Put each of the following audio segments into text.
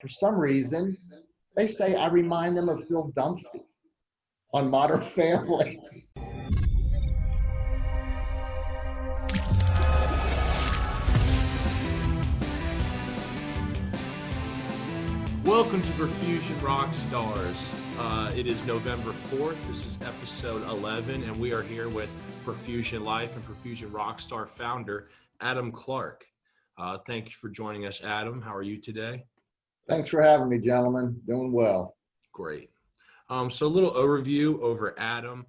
for some reason, they say I remind them of Phil Dunphy on Modern Family. Welcome to Perfusion Rockstars. It is November 4th. This is episode 11, and we are here with Perfusion Life and Perfusion Rockstar founder, Adam Clark. Thank you for joining us, Adam. How are you today? Thanks for having me, gentlemen. Doing well. Great. So a little overview over Adam.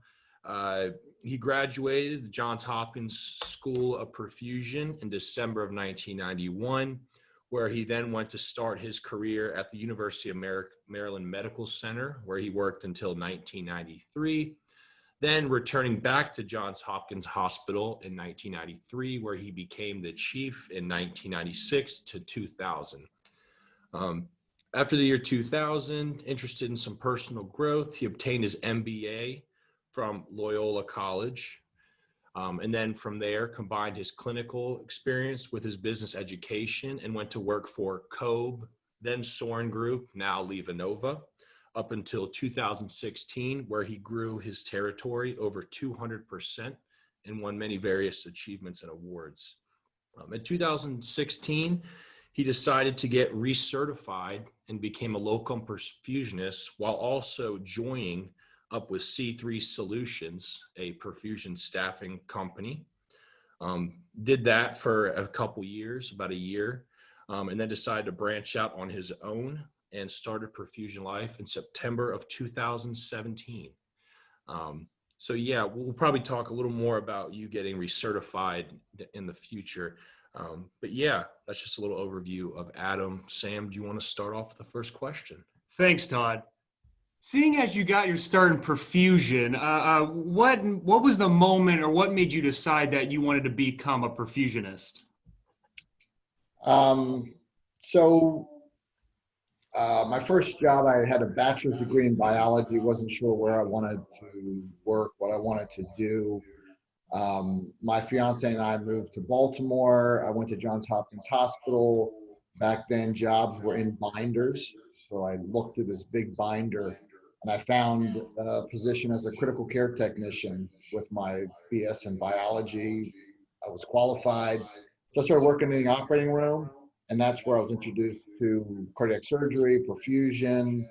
He graduated the Johns Hopkins School of Perfusion in December of 1991, where he then went to start his career at the University of Maryland Medical Center, where he worked until 1993. Then returning back to Johns Hopkins Hospital in 1993, where he became the chief in 1996 to 2000. After the year 2000, interested in some personal growth, he obtained his MBA from Loyola College. And then from there, combined his clinical experience with his business education and went to work for Kobe, then Soren Group, now LivaNova, up until 2016, where he grew his territory over 200% and won many various achievements and awards. In 2016, he decided to get recertified and became a locum perfusionist while also joining up with C3 Solutions, a perfusion staffing company. Did that for a couple years, about a year, and then decided to branch out on his own and started Perfusion Life in September of 2017. So yeah, we'll probably talk a little more about you getting recertified in the future. But yeah, that's just a little overview of Adam. Sam, do you want to start off with the first question? Thanks, Todd. Seeing as you got your start in perfusion, what was the moment or what made you decide that you wanted to become a perfusionist? My first job, I had a bachelor's degree in biology, wasn't sure where I wanted to work, what I wanted to do. My fiance and I moved to Baltimore. I went to Johns Hopkins Hospital. Back then, jobs were in binders. So I looked at this big binder and I found a position as a critical care technician with my BS in biology. I was qualified. So I started working in the operating room, and that's where I was introduced to cardiac surgery, perfusion.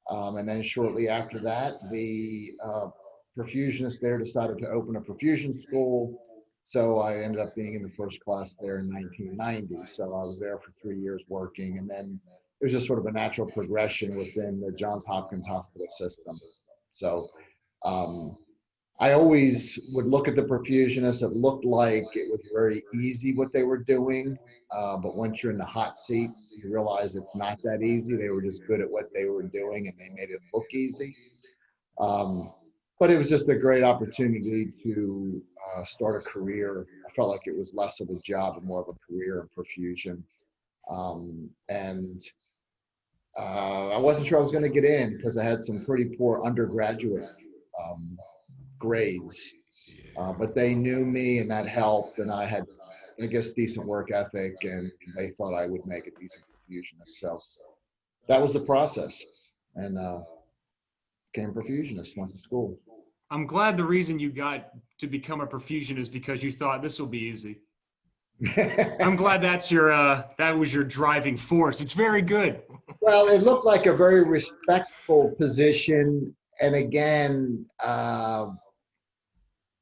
And then shortly after that, the perfusionist there decided to open a perfusion school. So I ended up being in the first class there in 1990. So I was there for 3 years working, and then it was just sort of a natural progression within the Johns Hopkins hospital system. So I always would look at the perfusionists. It looked like it was very easy what they were doing. But once you're in the hot seat, you realize it's not that easy. They were just good at what they were doing and they made it look easy. But it was just a great opportunity to start a career. I felt like it was less of a job and more of a career in perfusion. I wasn't sure I was going to get in because I had some pretty poor undergraduate grades. But they knew me and that helped. And I had, I guess, decent work ethic, and they thought I would make a decent perfusionist. So that was the process. And became a perfusionist, went to school. I'm glad the reason you got to become a perfusionist is because you thought this will be easy. I'm glad that's that was your driving force. It's very good. Well, it looked like a very respectful position, and again,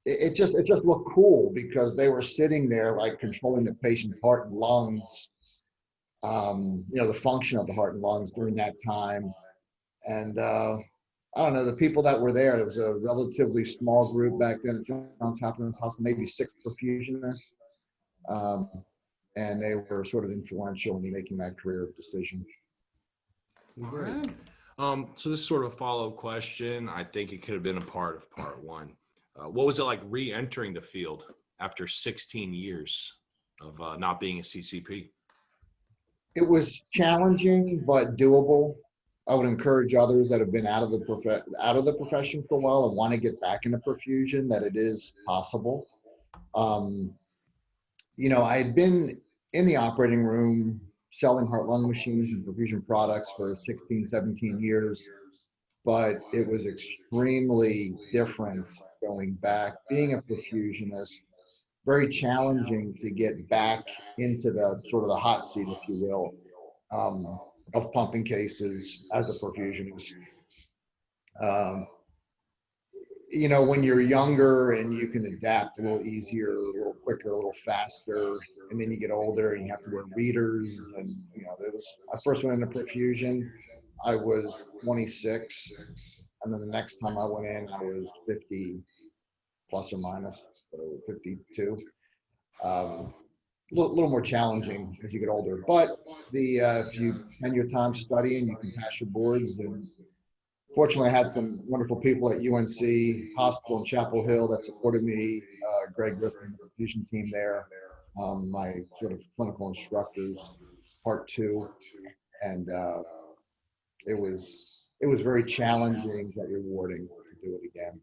it just looked cool because they were sitting there like controlling the patient's heart and lungs, the function of the heart and lungs during that time, and I don't know, the people that were there. It was a relatively small group back then at Johns Hopkins Hospital, maybe 6 perfusionists. And they were sort of influential in making that career decision. Great. So this is sort of a follow-up question. I think it could have been a part of part 1. What was it like re-entering the field after 16 years of not being a CCP? It was challenging, but doable. I would encourage others that have been out of the profession for a while and want to get back into perfusion that it is possible. I had been in the operating room selling heart-lung machines and perfusion products for 16, 17 years, but it was extremely different going back. Being a perfusionist, very challenging to get back into the sort of the hot seat, if you will, of pumping cases as a perfusionist. You know, when you're younger and you can adapt a little easier, a little quicker, a little faster, and then you get older and you have to wear readers. And, you know, I first went into perfusion, I was 26. And then the next time I went in, I was 50 plus or minus, so 52. A little more challenging as you get older, but if you spend your time studying, you can pass your boards. And fortunately, I had some wonderful people at UNC Hospital in Chapel Hill that supported me. Greg Griffin, the perfusion team there, my sort of clinical instructors, part two, and it was very challenging but rewarding to do it again.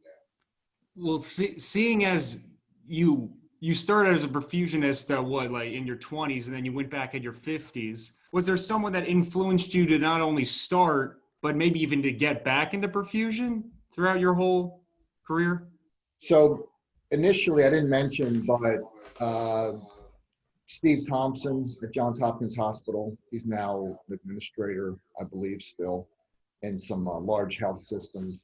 Well, seeing as you started as a perfusionist like in your 20s, and then you went back at your 50s, was there someone that influenced you to not only start but maybe even to get back into perfusion throughout your whole career? So initially, I didn't mention, but Steve Thompson at Johns Hopkins Hospital, he's now an administrator, I believe, still in some large health systems.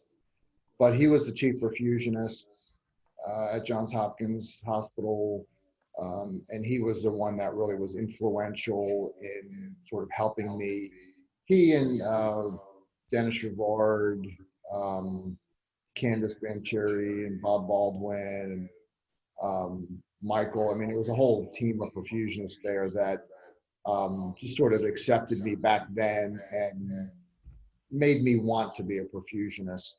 But he was the chief perfusionist at Johns Hopkins Hospital, and he was the one that really was influential in sort of helping me. He and Dennis Rivard, Candace Bancheri, and Bob Baldwin, and Michael. I mean, it was a whole team of perfusionists there that just sort of accepted me back then and made me want to be a perfusionist.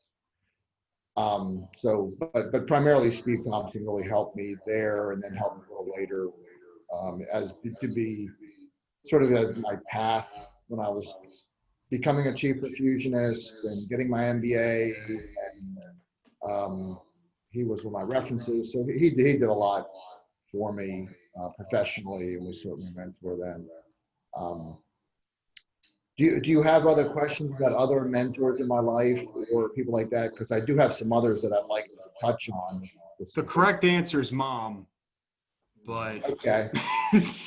But primarily Steve Thompson really helped me there, and then helped me a little later as to be sort of as my path when I was becoming a chief perfusionist and getting my MBA. And he was one of my references, so he did a lot for me professionally, and was certainly a mentor then. Do you have other questions about other mentors in my life or people like that? Because I do have some others that I'd like to touch on. The correct answer is mom, but okay.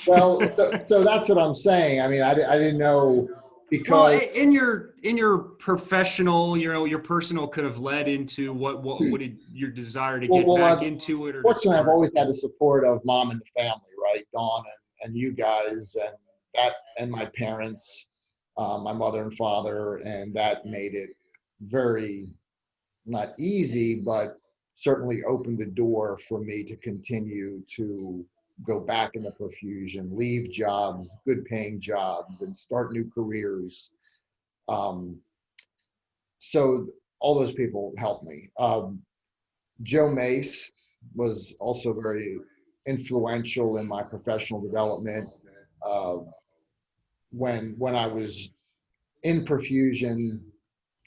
Well, so that's what I'm saying. I mean, I didn't know, because well, in your professional, your personal could have led into what did your desire to get back into it? Or fortunately, I've always had the support of mom and the family, right? Dawn and you guys, and my parents. My mother and father, and that made it very, not easy, but certainly opened the door for me to continue to go back into perfusion, leave jobs, good paying jobs, and start new careers. So all those people helped me. Joe Mace was also very influential in my professional development. When I was in perfusion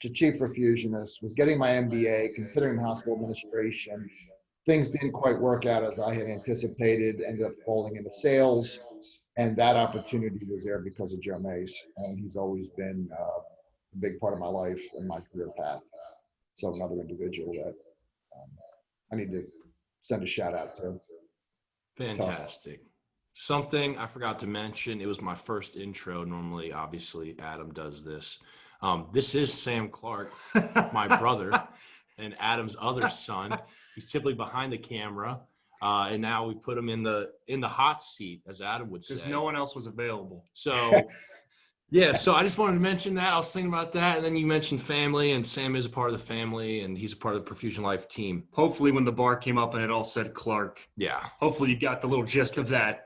to chief perfusionist, was getting my MBA, considering hospital administration, things didn't quite work out as I had anticipated, ended up falling into sales, and that opportunity was there because of Joe Mace, and he's always been a big part of my life and my career path. So another individual that I need to send a shout out to. Fantastic. Something I forgot to mention, it was my first intro. Normally, obviously, Adam does this. This is Sam Clark, my brother, and Adam's other son. He's simply behind the camera, and now we put him in the hot seat, as Adam would say. Because no one else was available. So, yeah, so I just wanted to mention that. I was thinking about that, and then you mentioned family, and Sam is a part of the family, and he's a part of the Perfusion Life team. Hopefully when the bar came up and it all said Clark. Yeah. Hopefully you got the little gist of that.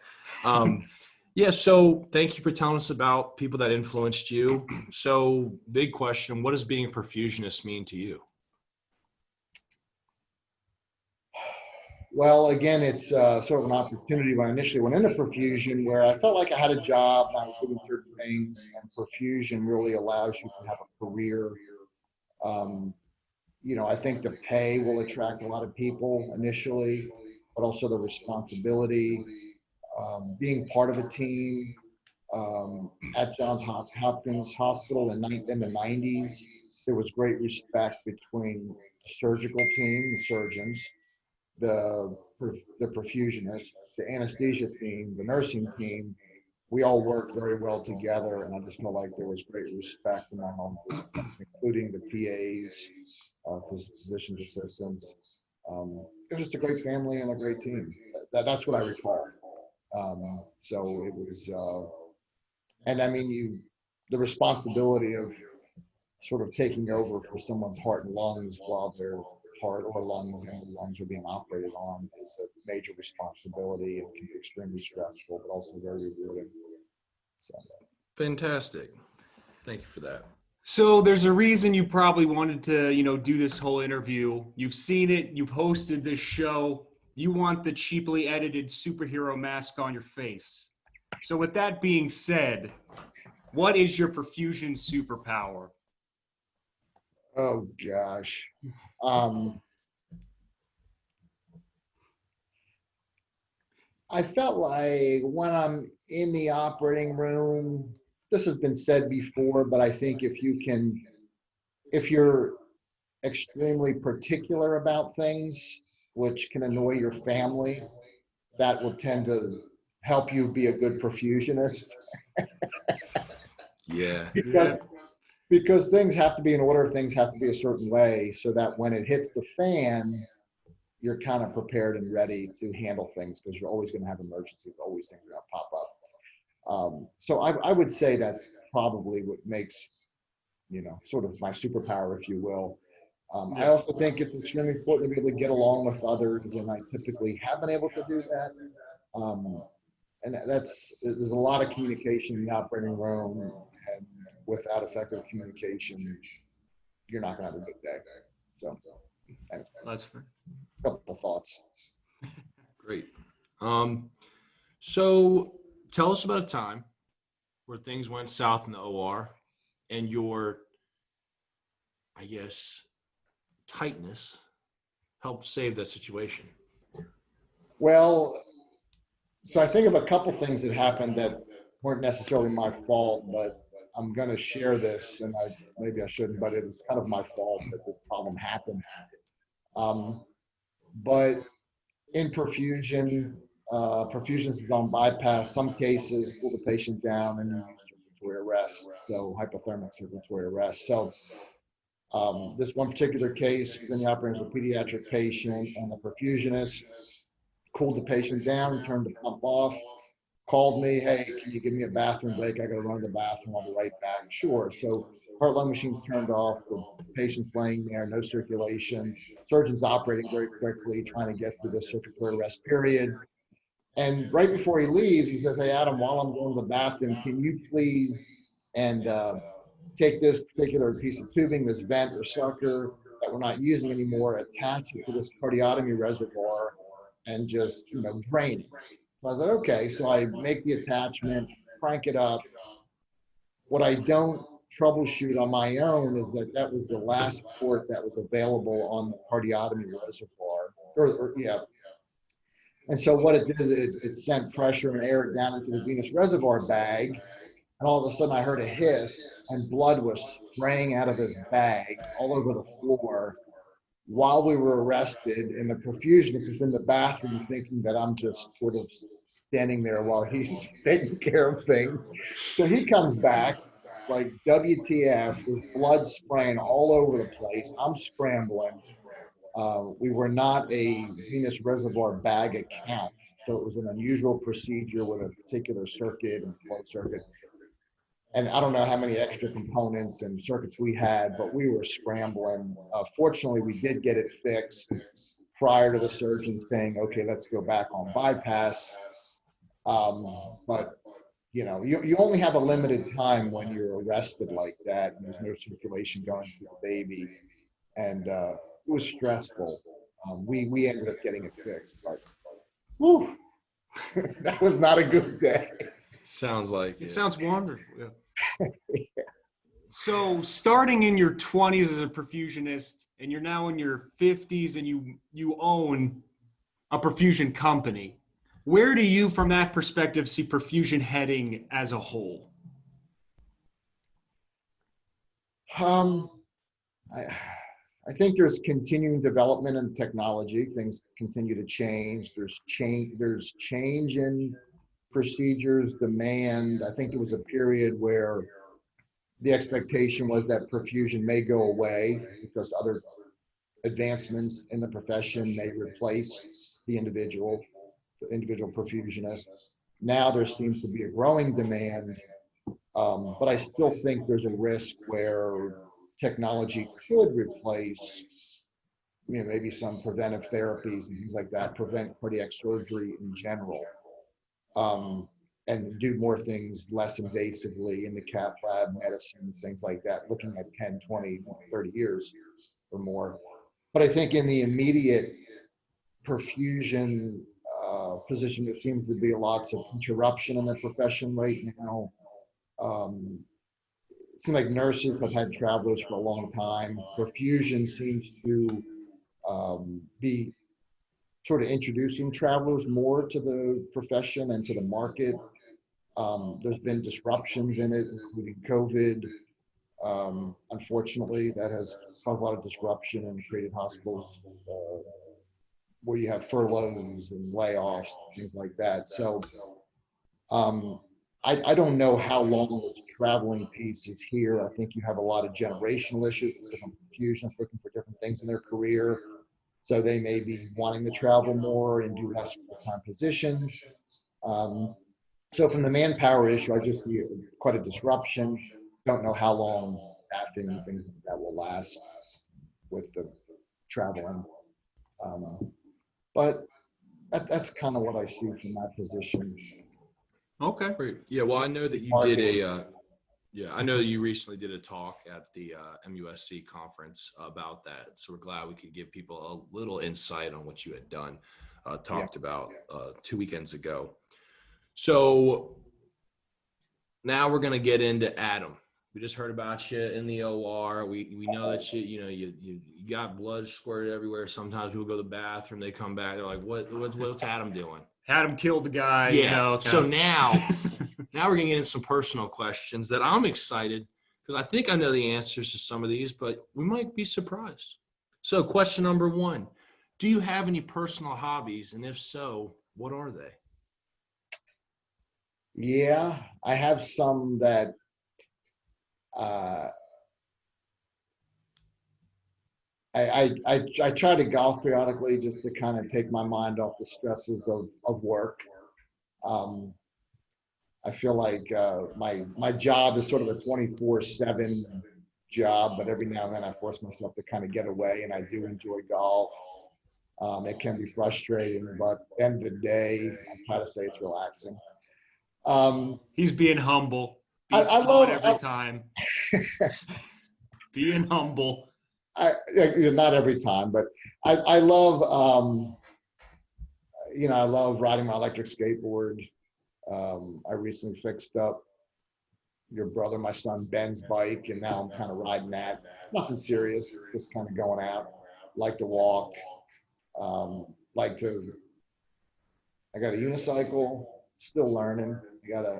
Yeah, so thank you for telling us about people that influenced you. So big question, what does being a perfusionist mean to you? Well, again, it's sort of an opportunity when I initially went into perfusion, where I felt like I had a job and I was doing certain things, and perfusion really allows you to have a career. I think the pay will attract a lot of people initially, but also the responsibility, being part of a team, at Johns Hopkins Hospital in the 90s. There was great respect between the surgical team, the surgeons, the perfusionists, the anesthesia team, the nursing team. We all worked very well together, and I just felt like there was great respect among all of us, including the PAs, physicians assistants. It was just a great family and a great team. That's what I recall. So it was, and I mean, the responsibility of sort of taking over for someone's heart and lungs while their heart or lungs and lungs are being operated on is a major responsibility and can be extremely stressful, but also very rewarding. So. Fantastic. Thank you for that. So there's a reason you probably wanted to, do this whole interview. You've seen it. You've hosted this show. You want the cheaply edited superhero mask on your face. So with that being said, what is your perfusion superpower? Oh gosh. I felt like when I'm in the operating room, this has been said before, but I think if you're extremely particular about things, which can annoy your family, that will tend to help you be a good perfusionist. Yeah. Because things have to be in order, things have to be a certain way, so that when it hits the fan, you're kind of prepared and ready to handle things, because you're always going to have emergencies, always things are going to pop up. So I would say that's probably what makes, sort of my superpower, if you will. I also think it's extremely important to be able to get along with others, and I typically have been able to do that. And there's a lot of communication in the operating room, and without effective communication, you're not going to have a good day. So anyway, That's fair. a couple of thoughts. Great. So tell us about a time where things went south in the OR and your, I guess, tightness helped save that situation. Well, so I think of a couple things that happened that weren't necessarily my fault, but I'm going to share this, and maybe I shouldn't, but it was kind of my fault that the problem happened. But in perfusion, perfusion is on bypass. Some cases pull the patient down and use circulatory arrest, so hypothermic circulatory arrest. So this one particular case was in the operating room, a pediatric patient, and the perfusionist cooled the patient down, turned the pump off, called me, hey, can you give me a bathroom break? I got to run to the bathroom. I'll be right back. Sure. So heart-lung machine's turned off. The patient's laying there, no circulation. Surgeon's operating very quickly, trying to get through this circulatory arrest period. And right before he leaves, he says, hey, Adam, while I'm going to the bathroom, can you please take this particular piece of tubing, this vent or sucker that we're not using anymore, attach it to this cardiotomy reservoir and just, drain it. So I said, okay. So I make the attachment, crank it up. What I don't troubleshoot on my own is that was the last port that was available on the cardiotomy reservoir. And so what it did is it sent pressure and air down into the venous reservoir bag. And all of a sudden I heard a hiss, and blood was spraying out of his bag all over the floor while we were arrested. And the perfusionist is in the bathroom thinking that I'm just sort of standing there while he's taking care of things. So he comes back like WTF, with blood spraying all over the place. I'm scrambling. We were not a venous reservoir bag account, so it was an unusual procedure with a particular circuit and flow circuit. And I don't know how many extra components and circuits we had, but we were scrambling. Fortunately, we did get it fixed prior to the surgeon saying, okay, let's go back on bypass. But you only have a limited time when you're arrested like that, and there's no circulation going through the baby. And it was stressful. We ended up getting it fixed, but whew, that was not a good day. Sounds like it. Sounds wonderful. Yeah. Yeah. So starting in your 20s as a perfusionist, and you're now in your 50s, and you own a perfusion company. Where do you, from that perspective, see perfusion heading as a whole? Um, I think there's continuing development in technology. Things continue to change. There's change in procedures, demand. I think there was a period where the expectation was that perfusion may go away because other advancements in the profession may replace the individual perfusionist. Now there seems to be a growing demand, but I still think there's a risk where technology could replace, maybe some preventive therapies and things like that, prevent cardiac surgery in general, and do more things less invasively in the cath lab, medicines, things like that, looking at 10, 20, 30 years or more. But I think in the immediate perfusion position, there seems to be lots of interruption in the profession right now. It seems like nurses have had travelers for a long time. Perfusion seems to be sort of introducing travelers more to the profession and to the market. There's been disruptions in it, including COVID. Unfortunately, that has caused a lot of disruption and created hospitals where you have furloughs and layoffs, things like that. So I don't know how long this traveling piece is here. I think you have a lot of generational issues with different perfusionists looking for different things in their career. So they may be wanting to travel more and do less full-time positions. So from the manpower issue, I just see quite a disruption. Don't know how long staffing and things like that will last with the traveling. But that's kind of what I see from that position. Okay. Great. Yeah. Well, I know that you did I know that you recently did a talk at the MUSC conference about that. So we're glad we could give people a little insight on what you had done, talked about 2 weekends ago. So now we're going to get into Adam. We just heard about you in the OR. We know that you got blood squirted everywhere. Sometimes people go to the bathroom, they come back, they're like, what's Adam doing? Adam killed the guy. Yeah. So now we're gonna get into some personal questions that I'm excited because I think I know the answers to some of these, but we might be surprised. So question number 1, do you have any personal hobbies? And if so, what are they? Yeah, I have some that I try to golf periodically just to kind of take my mind off the stresses of work. I feel like my job is sort of a 24/7 job, but every now and then I force myself to kind of get away, and I do enjoy golf. It can be frustrating, but at the end of the day, I try to say it's relaxing. He's being humble. I love every time. Being humble. Not every time, but I love I love riding my electric skateboard. I recently fixed up my son Ben's bike, and now I'm kind of riding that. Nothing serious, just kind of going out. Like to walk. I got a unicycle, still learning.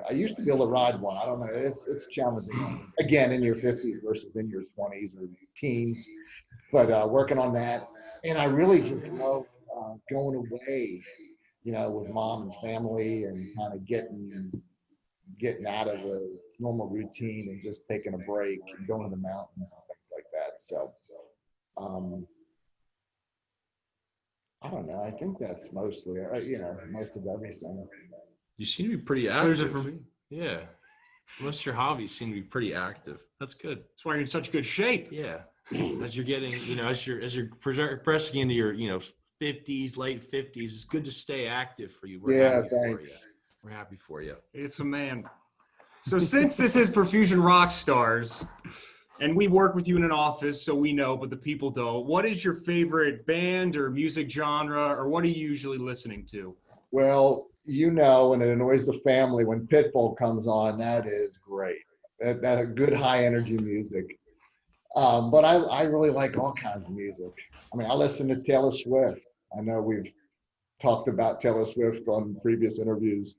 I used to be able to ride one. I don't know. It's challenging. Again, in your 50s versus in your 20s or teens, but working on that. And I really just love going away, with mom and family, and kind of getting out of the normal routine and just taking a break and going to the mountains and things like that. So, I don't know. I think that's mostly, most of everything. You seem to be pretty active. Yeah. Most of your hobbies seem to be pretty active. That's good. That's why you're in such good shape. Yeah. As you're getting, as you're progressing into your, 50s, late 50s, it's good to stay active for you. We're happy thanks. For you. We're happy for you. It's a man. So since this is Perfusion Rockstars, and we work with you in an office, so we know, but the people don't, what is your favorite band or music genre, or what are you usually listening to? Well, and it annoys the family when Pitbull comes on. That is great. That a good high energy music. But I really like all kinds of music. I mean, I listen to Taylor Swift. I know we've talked about Taylor Swift on previous interviews.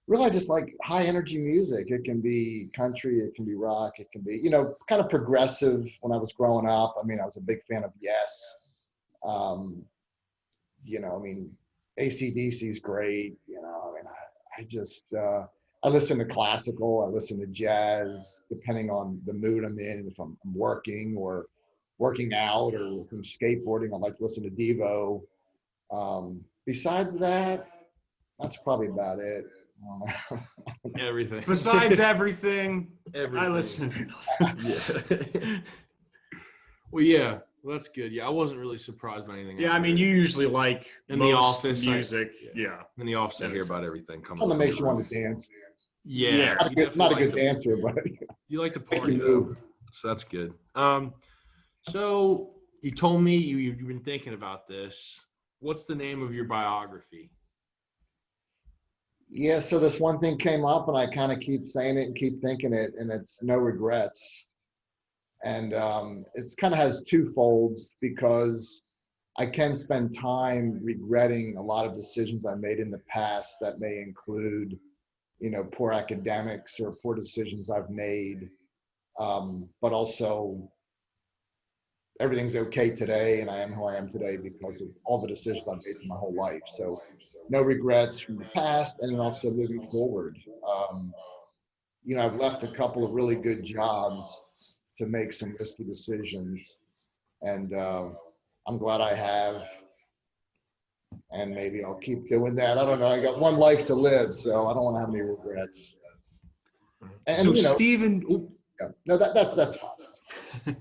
Really, I just like high energy music. It can be country, it can be rock, it can be, kind of progressive. When I was growing up, I mean, I was a big fan of Yes. I mean, AC/DC is great. I mean, I just, I listen to classical, I listen to jazz, depending on the mood I'm in. If I'm working or working out, or if I'm skateboarding, I like to listen to Devo. Besides that, that's probably about it. Everything. Besides everything, Everything. I listen. Yeah. Well, yeah. Well, that's good. Yeah, I wasn't really surprised by anything. Yeah, I mean, you usually like in the most office music. Yeah. In the office, I hear about everything coming. Something that makes you want to dance. Yeah. Not a good dancer, but you like to party though, so that's good. So you told me you've been thinking about this. What's the name of your biography? Yeah, so this one thing came up, and I kind of keep saying it and keep thinking it, and it's No Regrets. And it's kind of has two folds, because I can spend time regretting a lot of decisions I made in the past that may include, poor academics or poor decisions I've made. But also, everything's okay today, and I am who I am today because of all the decisions I've made in my whole life. So no regrets from the past, and then also moving forward. I've left a couple of really good jobs to make some risky decisions, and I'm glad I have, and maybe I'll keep doing that. I don't know. I got one life to live, so I don't want to have any regrets. And so Stephen, yeah, no, that's fine.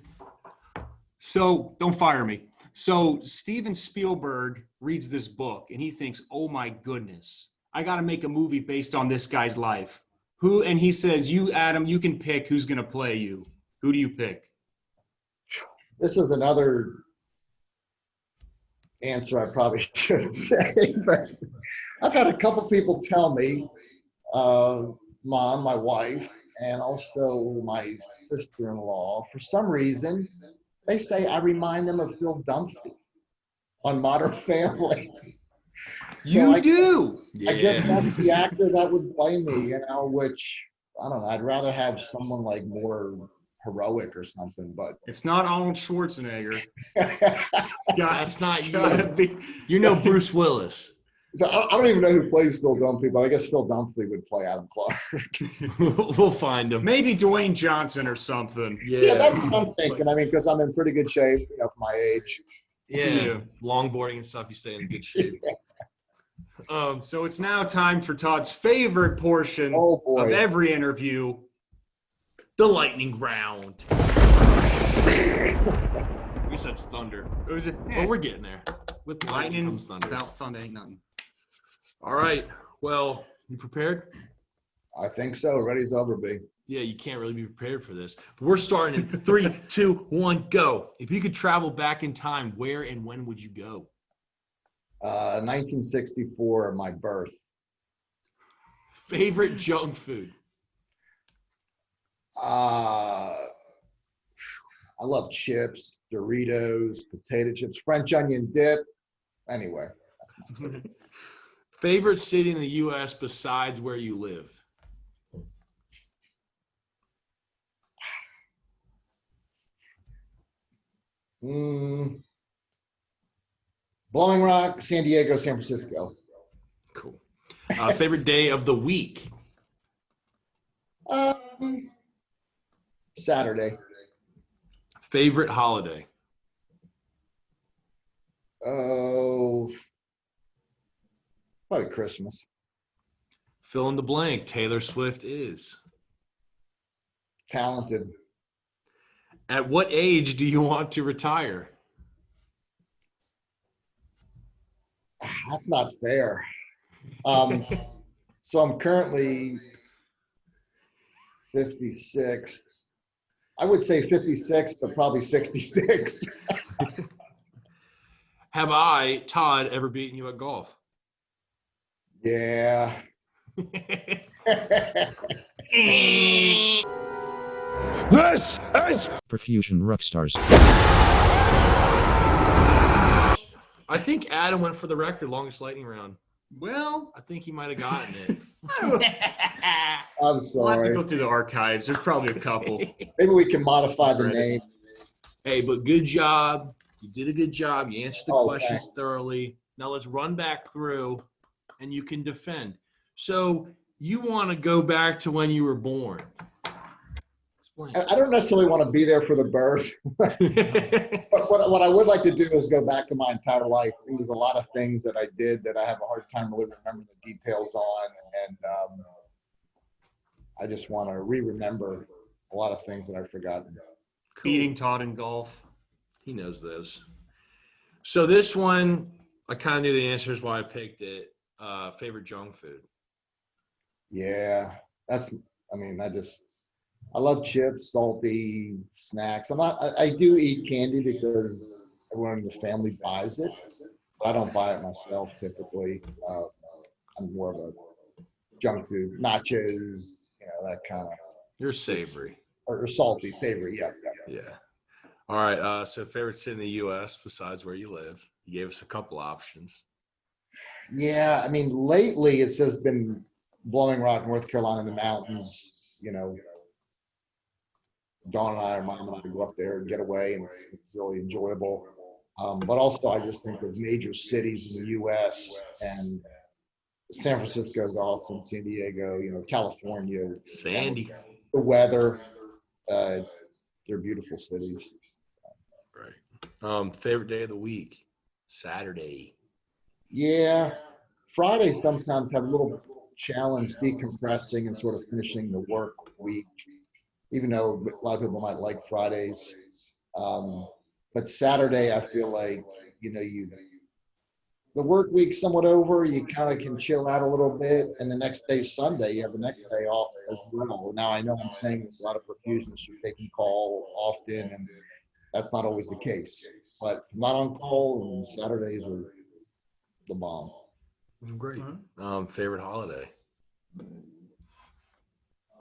So don't fire me. So Steven Spielberg reads this book and he thinks, oh my goodness, I got to make a movie based on this guy's life. And he says, you, Adam, you can pick who's going to play you. Who do you pick? This is another answer I probably shouldn't say, but I've had a couple people tell me, Mom, my wife, and also my sister-in-law, for some reason, they say I remind them of Phil Dunphy on Modern Family. You do? I guess that's the actor that would play me, which, I don't know, I'd rather have someone like more heroic or something, but. It's not Arnold Schwarzenegger. That's not you. Bruce Willis. So I don't even know who plays Phil Dunphy, but I guess Phil Dunphy would play Adam Clark. We'll find him. Maybe Dwayne Johnson or something. Yeah, that's what I'm thinking. I mean, because I'm in pretty good shape, for my age. Yeah, longboarding and stuff, you stay in good shape. So it's now time for Todd's favorite portion of every interview, the lightning round. We said thunder. Well, we're getting there. With lightning comes thunder. Without thunder ain't nothing. All right. Well, you prepared? I think so. Ready as ever be. Yeah, you can't really be prepared for this. But we're starting in 3, 2, 1, go. If you could travel back in time, where and when would you go? 1964, my birth. Favorite junk food? I love chips, Doritos, potato chips, French onion dip. Anyway. Favorite city in the U.S. besides where you live? Blowing Rock, San Diego, San Francisco. Cool. Favorite day of the week? Saturday. Favorite holiday? Oh, probably Christmas. Fill in the blank. Taylor Swift is talented. At what age do you want to retire? That's not fair. So I'm currently 56. I would say 56, but probably 66. Have I, Todd, ever beaten you at golf? Yeah. This is Perfusion Rockstars. I think Adam went for the record longest lightning round. Well, I think he might have gotten it. we'll I'm have to sorry. go through the archives. There's probably a couple. Maybe we can modify the name. Hey, but good job. You did a good job. You answered the questions thanks. thoroughly. Now let's run back through and you can defend. So you want to go back to when you were born. Explain. I don't necessarily want to be there for the birth. But what I would like to do is go back to my entire life. There was a lot of things that I did that I have a hard time really remembering the details on. And I just want to re-remember a lot of things that I've forgotten. Beating Todd in golf. He knows those. So this one, I kind of knew the answer is why I picked it. Favorite junk food? Yeah, I love chips, salty snacks. I do eat candy because everyone in the family buys it, but I don't buy it myself typically. I'm more of a junk food, nachos, that kind of. You're savory. Or salty, savory, yeah. Yeah. All right. So favorite city in the U.S. besides where you live? You gave us a couple options. Yeah, I mean, lately it's just been blowing rock, North Carolina in the mountains. Dawn and I, or Mom and I, go up there and get away, and it's really enjoyable. But also, I just think of major cities in the U.S. and San Francisco is awesome, San Diego, California. Sandy. The weather, they're beautiful cities. Right. Favorite day of the week? Saturday. Yeah. Friday sometimes have a little challenge decompressing and sort of finishing the work week, even though a lot of people might like Fridays. But Saturday, I feel like, the work week's somewhat over, you kind of can chill out a little bit, and the next day, Sunday, you have the next day off as well. Now, I know I'm saying there's a lot of perfusionists who taking call often, and that's not always the case. But I'm not on call, and Saturdays are the bomb. Great. Favorite holiday?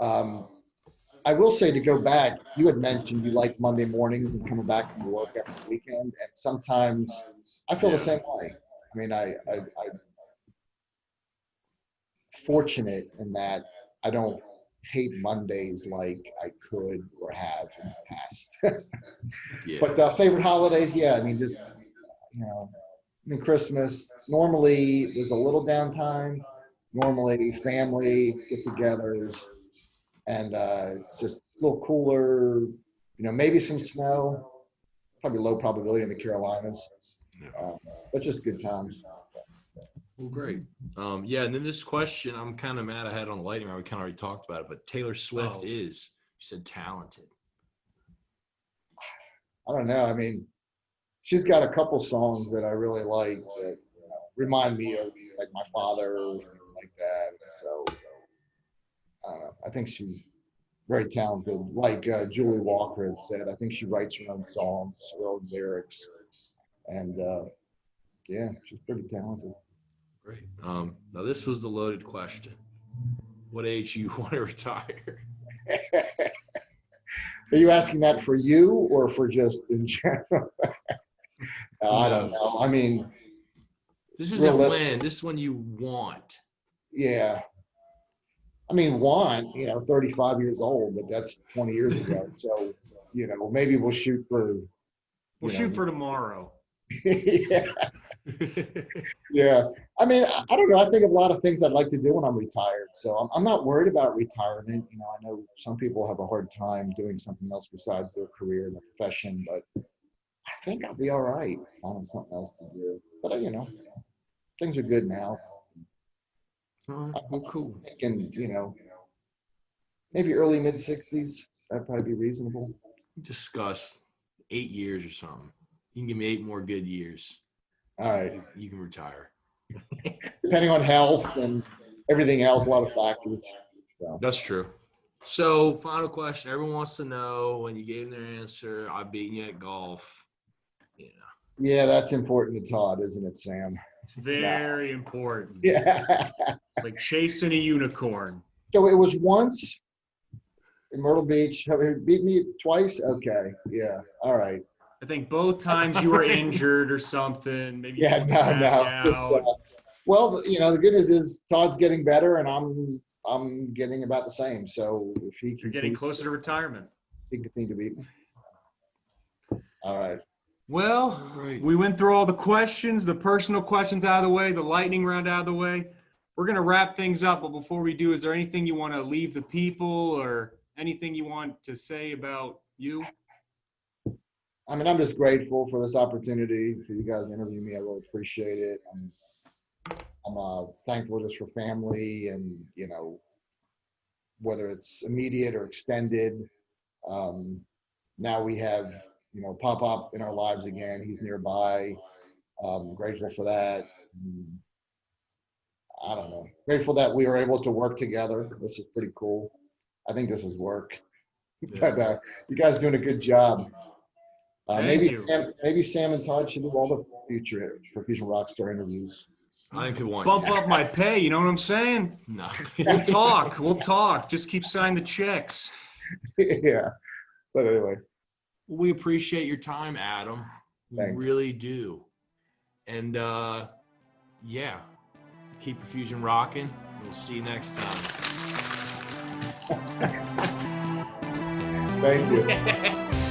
I will say, to go back, you had mentioned you like Monday mornings and coming back from work after the weekend, and sometimes I feel the same way. I mean, I'm fortunate in that I don't hate Mondays like I could or have in the past. Yeah. But favorite holidays, yeah, I mean, just, Christmas, normally there's a little downtime, normally family get-togethers, and it's just a little cooler, maybe some snow, probably low probability in the Carolinas. But just good times. Well, great. Yeah, and then this question, I'm kind of mad I had on the lightning round. We kind of already talked about it, but Taylor Swift is, you said, talented. I don't know. I mean, she's got a couple songs that I really like that remind me of like my father, things like that. So I don't know. I think she's very talented. Like Julie Walker has said, I think she writes her own songs, her own lyrics. And yeah, she's pretty talented. Great. Now this was the loaded question. What age you want to retire? Are you asking that for you or for just in general? I don't know. I mean, this isn't when. This is when you want. Yeah. I mean, 35 years old, but that's 20 years ago. So, maybe we'll shoot for. We'll shoot for tomorrow. Yeah. Yeah. I mean, I don't know. I think of a lot of things I'd like to do when I'm retired. So I'm not worried about retirement. I know some people have a hard time doing something else besides their career and their profession, but I think I'll be all right finding something else to do. But, things are good now. All right. Well, cool. I'm thinking, maybe early mid-60s. That'd probably be reasonable. Discuss 8 years or something. You can give me 8 more good years. All right. You can retire. Depending on health and everything else, a lot of factors. So. That's true. So, final question. Everyone wants to know, when you gave their answer, I've beaten you at golf. Yeah, that's important to Todd, isn't it, Sam? It's very important. Yeah. Like chasing a unicorn. So it was once in Myrtle Beach. Have you beat me twice? Okay. Yeah. All right. I think both times you were injured or something. Maybe you Yeah, put no. back out. Well, you know, the good news is Todd's getting better, and I'm getting about the same. So if he You're can, getting closer to retirement. he can continue to be. All right. Well, Right. we went through all the questions, the personal questions out of the way, the lightning round out of the way. We're going to wrap things up, but before we do, is there anything you want to leave the people or anything you want to say about you? I mean, I'm just grateful for this opportunity for you guys to interview me. I really appreciate it. I'm thankful just for family and, you know, whether it's immediate or extended. Now we have, you know, pop up in our lives again. He's nearby. Grateful for that. I don't know. Grateful that we were able to work together. This is pretty cool. I think this is work. But you guys doing a good job. Thank you. Maybe Sam and Todd should do all the future Perfusion Rockstar interviews. I think people want Bump up my pay, you know what I'm saying? No. We'll talk. Just keep signing the checks. Yeah. But anyway, We appreciate your time, Adam. Thanks. We really do. And yeah, keep Perfusion rocking. We'll see you next time. thank you.